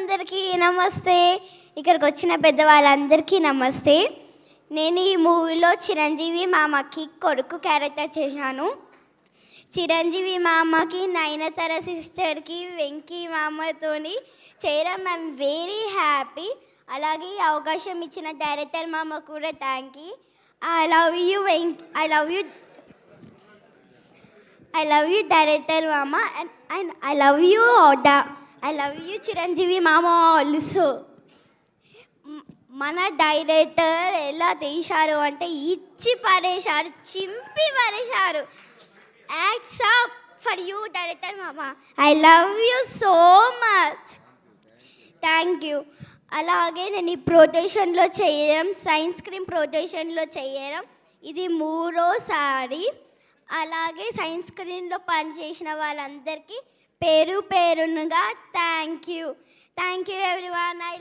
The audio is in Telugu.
అందరికీ నమస్తే. ఇక్కడికి వచ్చిన పెద్దవాళ్ళందరికీ నమస్తే. నేను ఈ మూవీలో చిరంజీవి మామకి కొడుకు క్యారెక్టర్ చేశాను. చిరంజీవి మామకి నయనతార సిస్టర్కి వెంకీ మామతోని చేయడం ఐఎమ్ వెరీ హ్యాపీ. అలాగే ఈ అవకాశం ఇచ్చిన డైరెక్టర్ మామ కూడా thank you. I love you I love you director mama and I love you Oda. I love you Chiranjeevi మామ ఆల్సో. మన డైరెక్టర్ ఎలా తీశారు అంటే ఇచ్చి పడేశారు, చింపి పడేశారు. Hats off for you director మామ. I love you so much. Thank you. అలాగే నేను ఈ ప్రొటేషన్లో చేయడం, సైన్స్ క్రీమ్ ప్రొటేషన్లో చేయడం ఇది 3వ సారి. అలాగే సైన్స్ స్క్రీన్లో పనిచేసిన వాళ్ళందరికీ పేరు పేరునుగా థ్యాంక్ యూ ఎవ్రీవన్. ఐ